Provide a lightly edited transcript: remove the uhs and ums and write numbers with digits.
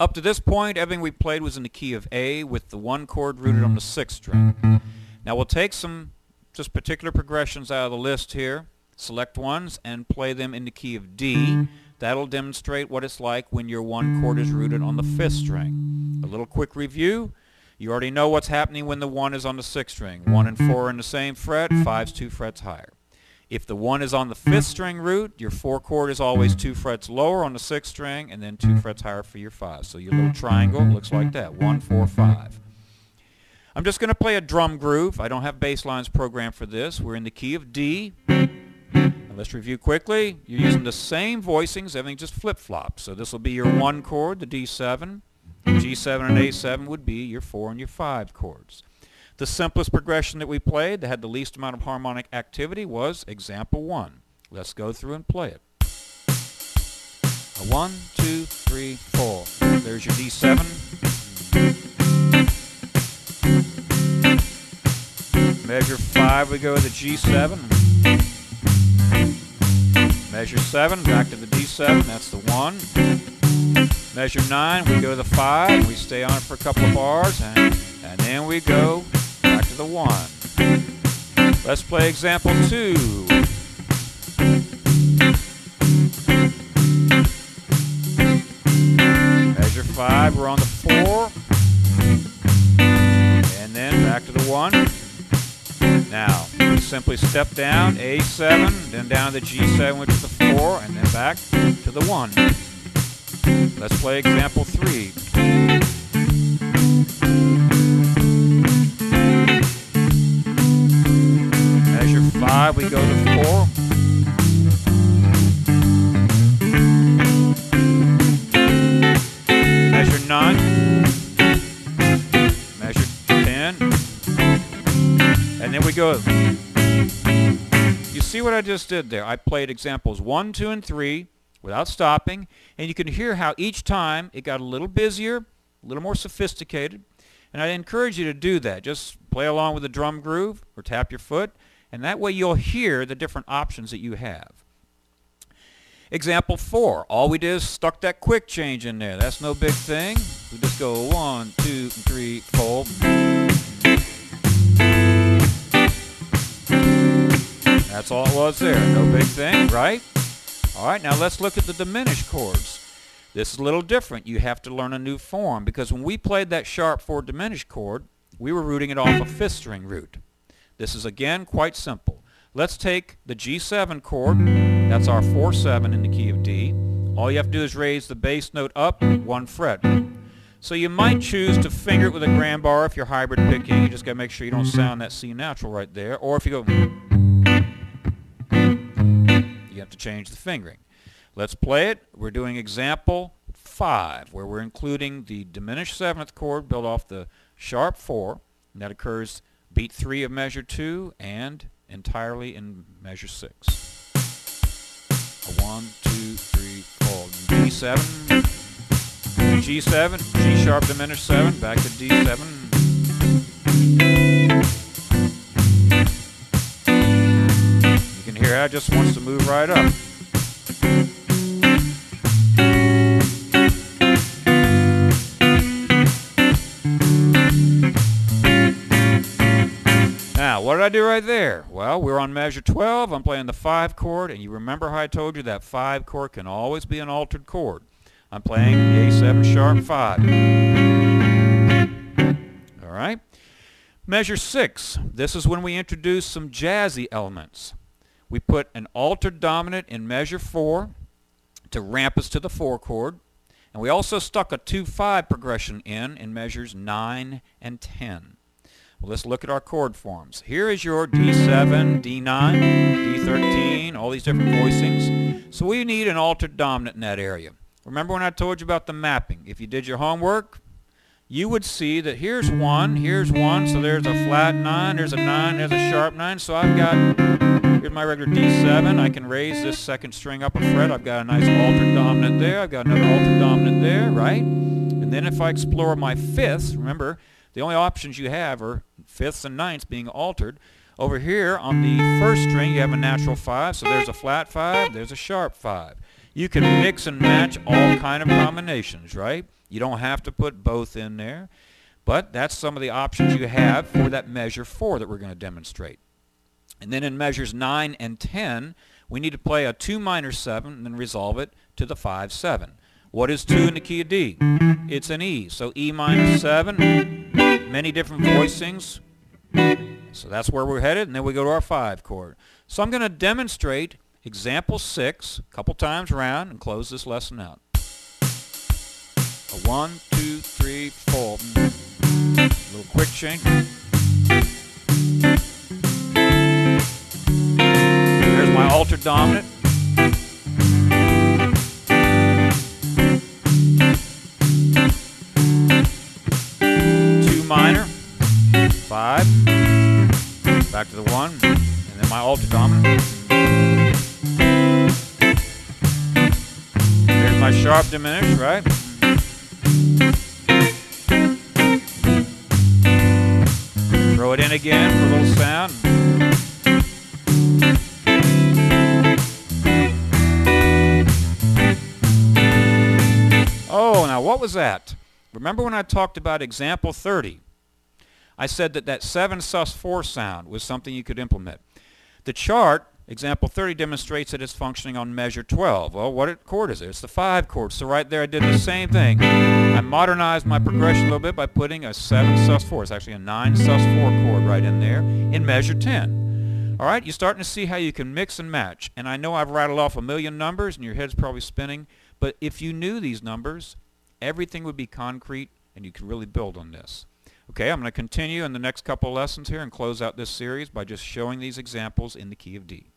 Up to this point, everything we played was in the key of A with the 1 chord rooted on the 6th string. Now we'll take some just particular progressions out of the list here, select ones, and play them in the key of D. That'll demonstrate what it's like when your 1 chord is rooted on the 5th string. A little quick review. You already know what's happening when the 1 is on the 6th string. 1 and 4 are in the same fret, 5's 2 frets higher. If the 1 is on the 5th string root, your 4 chord is always 2 frets lower on the 6th string and then 2 frets higher for your 5. So your little triangle looks like that, 1, 4, 5. I'm just going to play a drum groove. I don't have bass lines programmed for this. We're in the key of D. And let's review quickly. You're using the same voicings, everything just flip-flops. So this will be your 1 chord, the D7. G7 and A7 would be your 4 and your 5 chords. The simplest progression that we played that had the least amount of harmonic activity was example 1. Let's go through and play it. 1, 2, 3, 4. There's your D7. Measure 5, we go to the G7. Measure 7, back to the D7, that's the 1. Measure 9, we go to the 5, we stay on it for a couple of bars, and then we go back to the 1. Let's play example 2. Measure 5, we're on the 4, and then back to the 1. Now, we simply step down, A7, then down to the G7, which is the 4, and then back to the 1. Let's play example 3. Measure 5, we go to 4. Measure 9. Measure 10. And then we go. You see what I just did there? I played examples 1, 2, and 3 without stopping, and you can hear how each time it got a little busier, a little more sophisticated, and I encourage you to do that. Just play along with the drum groove or tap your foot, and that way you'll hear the different options that you have. Example 4, all we did is stuck that quick change in there. That's no big thing. We just go 1, 2, 3, 4. That's all it was there. No big thing, right? All right, now let's look at the diminished chords. This is a little different. You have to learn a new form because when we played that sharp 4 diminished chord, we were rooting it off a 5th string root. This is again quite simple. Let's take the G7 chord. That's our 4-7 in the key of D. All you have to do is raise the bass note up 1 fret. So you might choose to finger it with a grand bar if you're hybrid picking. You just got to make sure you don't sound that C natural right there. Or if you go, you have to change the fingering. Let's play it. We're doing example 5, where we're including the diminished 7th chord built off the sharp 4, and that occurs beat 3 of measure 2 and entirely in measure 6. 1, 2, 3, 4. D7, G7, G sharp diminished 7, back to D7. You can hear how it just wants to move right up. Now, what did I do right there? Well, we're on measure 12. I'm playing the 5 chord, and you remember how I told you that 5 chord can always be an altered chord. I'm playing the A7 sharp 5. All right. Measure 6. This is when we introduce some jazzy elements. We put an altered dominant in measure 4 to ramp us to the 4 chord, and we also stuck a 2-5 progression in measures 9 and 10. Well, let's look at our chord forms. Here is your D7, D9, D13, all these different voicings. So we need an altered dominant in that area. Remember when I told you about the mapping? If you did your homework, you would see that here's 1, so there's a flat 9, there's a 9, there's a sharp 9. So I've got, here's my regular D7. I can raise this 2nd string up a fret. I've got a nice altered dominant there. I've got another altered dominant there, right? And then if I explore my 5ths, remember, the only options you have are 5ths and 9ths being altered. Over here on the 1st string you have a natural 5, so there's a flat 5, there's a sharp 5. You can mix and match all kind of combinations, right? You don't have to put both in there, but that's some of the options you have for that measure 4 that we're going to demonstrate. And then in measures 9 and 10, we need to play a 2 minor 7 and then resolve it to the 5-7. What is 2 in the key of D? It's an E. So E minor 7, many different voicings. So that's where we're headed, and then we go to our 5 chord. So I'm going to demonstrate example 6 a couple times around and close this lesson out. A 1, 2, 3, 4. A little quick change. There's my altered dominant. Minor, 5, back to the 1, and then my altered dominant. Here's my sharp diminished, right? Throw it in again for a little sound. Oh, now what was that? Remember when I talked about example 30? I said that that 7 sus4 sound was something you could implement. The chart, example 30, demonstrates that it's functioning on measure 12. Well, what chord is it? It's the 5 chord. So right there I did the same thing. I modernized my progression a little bit by putting a 7 sus4. It's actually a 9 sus4 chord right in there in measure 10. All right, you're starting to see how you can mix and match. And I know I've rattled off a million numbers and your head's probably spinning, but if you knew these numbers, everything would be concrete and you could really build on this. Okay, I'm going to continue in the next couple lessons here and close out this series by just showing these examples in the key of D.